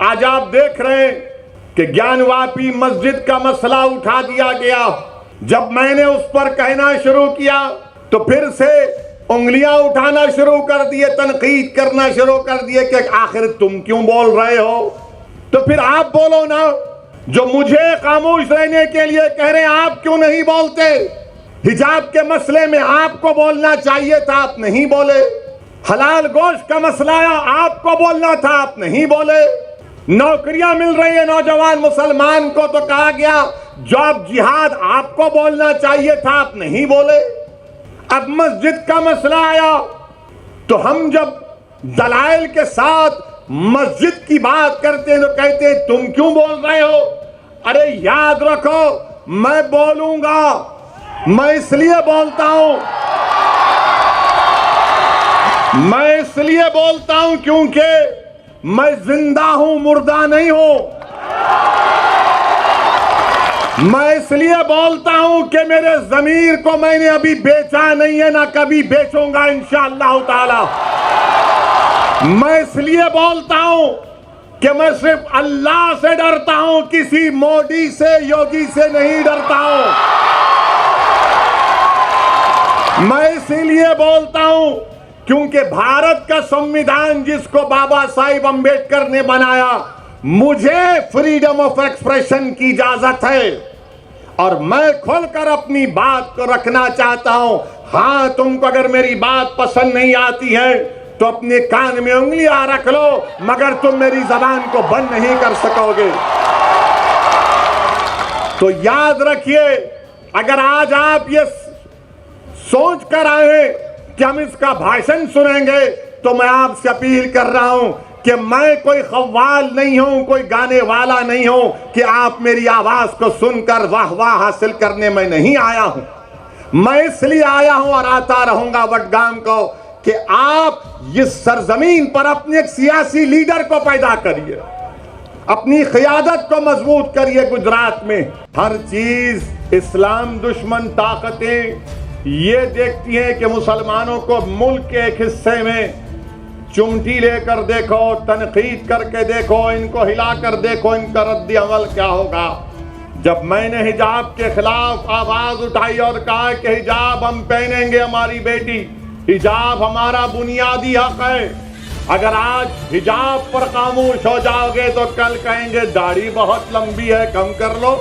आज आप देख रहे हैं कि ज्ञानवापी मस्जिद का मसला उठा दिया गया। जब मैंने उस पर कहना शुरू किया तो फिर से उंगलियां उठाना शुरू कर दिए, तनकीद करना शुरू कर दिए कि आखिर तुम क्यों बोल रहे हो। तो फिर आप बोलो ना, जो मुझे खामोश रहने के लिए कह रहे हैं, आप क्यों नहीं बोलते? हिजाब के मसले में आपको बोलना चाहिए था, आप नहीं बोले। हलाल गोश्त का मसला आपको बोलना था, आप नहीं बोले। नौकरियां मिल रही है नौजवान मुसलमान को तो कहा गया जॉब जिहाद, आपको बोलना चाहिए था, आप नहीं बोले। अब मस्जिद का मसला आया तो हम जब दलाइल के साथ मस्जिद की बात करते हैं तो कहते हैं तुम क्यों बोल रहे हो। अरे याद रखो, मैं बोलूंगा, मैं इसलिए बोलता हूं, मैं इसलिए बोलता हूं क्योंकि मैं जिंदा हूं, मुर्दा नहीं हूं। मैं इसलिए बोलता हूं कि मेरे ज़मीर को मैंने अभी बेचा नहीं है, ना कभी बेचूंगा इंशाअल्लाह ताला। मैं इसलिए बोलता हूं कि मैं सिर्फ अल्लाह से डरता हूं, किसी मोदी से, योगी से नहीं डरता हूं। मैं इसीलिए बोलता हूं क्योंकि भारत का संविधान जिसको बाबा साहिब अंबेडकर ने बनाया, मुझे फ्रीडम ऑफ एक्सप्रेशन की इजाजत है और मैं खुलकर अपनी बात को रखना चाहता हूं। हां, तुमको अगर मेरी बात पसंद नहीं आती है तो अपने कान में उंगलियां रख लो, मगर तुम मेरी जबान को बंद नहीं कर सकोगे। तो याद रखिए, अगर आज आप ये सोच कर आए कि हम इसका भाषण सुनेंगे तो मैं आपसे अपील कर रहा हूं कि मैं कोई खव्वाल नहीं हूं, कोई गाने वाला नहीं हूं कि आप मेरी आवाज को सुनकर वाह वाह हासिल करने में नहीं आया हूं। मैं इसलिए आया हूं और आता रहूंगा वडगाम को कि आप इस सरजमीन पर अपने एक सियासी लीडर को पैदा करिए, अपनी क़यादत को मजबूत करिए। गुजरात में हर चीज इस्लाम दुश्मन ताकतें ये देखती हैं कि मुसलमानों को मुल्क के एक हिस्से में चुमटी लेकर देखो, तनकीद करके देखो, इनको हिलाकर देखो, इनका रद्द अमल क्या होगा। जब मैंने हिजाब के खिलाफ आवाज उठाई और कहा कि हिजाब हम पहनेंगे, हमारी बेटी, हिजाब हमारा बुनियादी हक है, अगर आज हिजाब पर खामोश हो जाओगे तो कल कहेंगे दाढ़ी बहुत लंबी है, कम कर लो।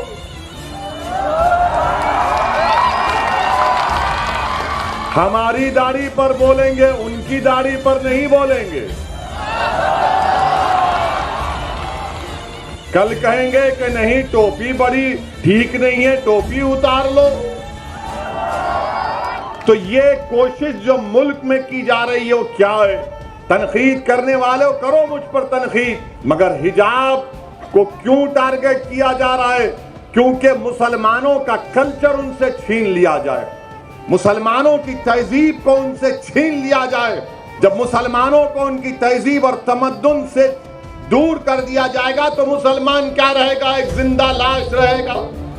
हमारी दाढ़ी पर बोलेंगे, उनकी दाढ़ी पर नहीं बोलेंगे। कल कहेंगे कि नहीं, टोपी बड़ी ठीक नहीं है, टोपी उतार लो। तो ये कोशिश जो मुल्क में की जा रही है वो क्या है? तनकीद करने वाले करो मुझ पर तनकीद, मगर हिजाब को क्यों टारगेट किया जा रहा है? क्योंकि मुसलमानों का कल्चर उनसे छीन लिया जाए, मुसलमानों की तहजीब को उनसे छीन लिया जाए। जब मुसलमानों को उनकी तहजीब और तमद्दुन से दूर कर दिया जाएगा तो मुसलमान क्या रहेगा? एक जिंदा लाश रहेगा।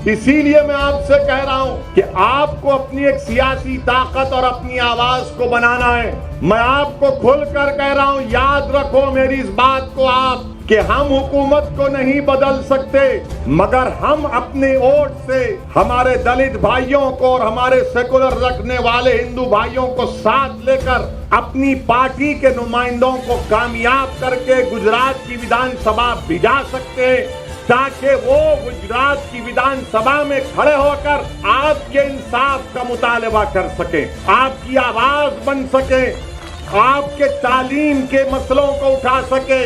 इसीलिए मैं आपसे कह रहा हूं कि आपको अपनी एक सियासी ताकत और अपनी आवाज को बनाना है। मैं आपको खुलकर कह रहा हूं, याद रखो मेरी इस बात को आप, कि हम हुकूमत को नहीं बदल सकते, मगर हम अपने वोट से हमारे दलित भाइयों को और हमारे सेकुलर रखने वाले हिंदू भाइयों को साथ लेकर अपनी पार्टी के नुमाइंदों को कामयाब करके गुजरात की विधानसभा भिजा सकते हैं, ताकि वो गुजरात की विधानसभा में खड़े होकर आपके इंसाफ का मुतालबा कर सके, आपकी आवाज बन सके, आपके तालीम के मसलों को उठा सके,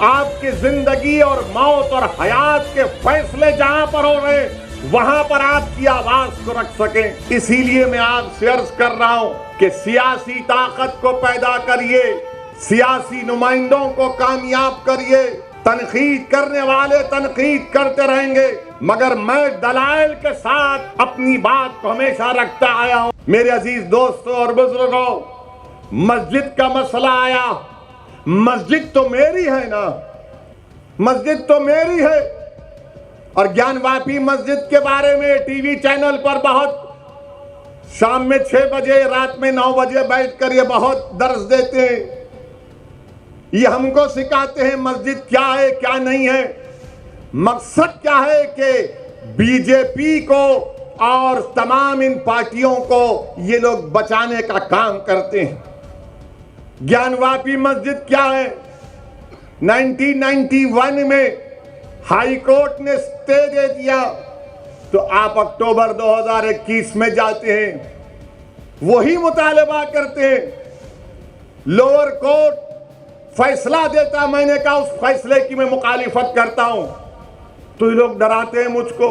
आपकी जिंदगी और मौत और हयात के फैसले जहां पर हो रहे वहां पर आपकी आवाज को रख सके। इसीलिए मैं आपसे अर्ज कर रहा हूं कि सियासी ताकत को पैदा करिए, सियासी नुमाइंदों को कामयाब करिए। तनकीद करने वाले तनकीद करते रहेंगे, मगर मैं दलाइल के साथ अपनी बात को हमेशा रखता आया हूं। मेरे अजीज दोस्तों और बुजुर्गों, मस्जिद का मसला आया, मस्जिद तो मेरी है ना, मस्जिद तो मेरी है। और ज्ञानवापी मस्जिद के बारे में टीवी चैनल पर बहुत शाम में 6 बजे, रात में 9 बजे बैठकर ये बहुत दर्ज देते हैं ये हमको सिखाते हैं मस्जिद क्या है क्या नहीं है। मकसद क्या है कि बीजेपी को और तमाम इन पार्टियों को ये लोग बचाने का काम करते हैं। ज्ञानवापी मस्जिद क्या है? 1991 में हाई कोर्ट ने स्टे दे दिया, तो आप अक्टूबर 2021 में जाते हैं, वही मुतालबा करते हैं। लोअर कोर्ट फैसला देता, मैंने कहा उस फैसले की मैं मुखालिफत करता हूं, तो ये लोग डराते हैं मुझको।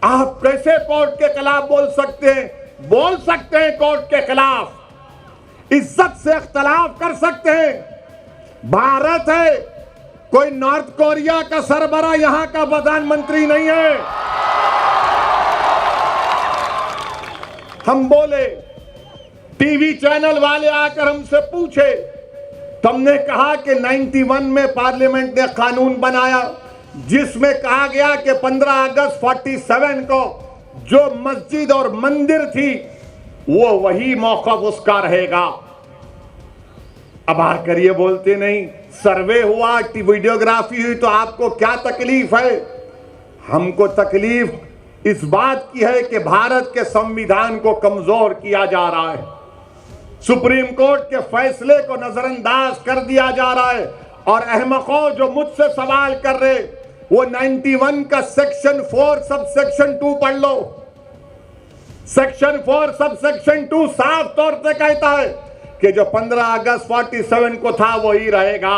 आप कैसे कोर्ट के खिलाफ बोल सकते हैं? बोल सकते हैं कोर्ट के खिलाफ, इज्जत से इख्तलाफ कर सकते हैं। भारत है, कोई नॉर्थ कोरिया का सरबरा यहां का प्रधानमंत्री नहीं है। हम बोले, टीवी चैनल वाले आकर हमसे पूछे, तुमने कहा कि 91 में पार्लियामेंट ने कानून बनाया जिसमें कहा गया कि 15 अगस्त 47 को जो मस्जिद और मंदिर थी वो वही मौक़िफ़ उसका रहेगा। अब आकर ये बोलते नहीं, सर्वे हुआ, वीडियोग्राफी हुई, तो आपको क्या तकलीफ है? हमको तकलीफ इस बात की है कि भारत के संविधान को कमजोर किया जा रहा है, सुप्रीम कोर्ट के फैसले को नजरअंदाज कर दिया जा रहा है। और अहमकों जो मुझसे सवाल कर रहे, वो 91 का सेक्शन 4 सब सेक्शन 2 पढ़ लो। सेक्शन 4 सब सेक्शन 2 साफ तौर से कहता है कि जो 15 अगस्त 47 को था वही रहेगा।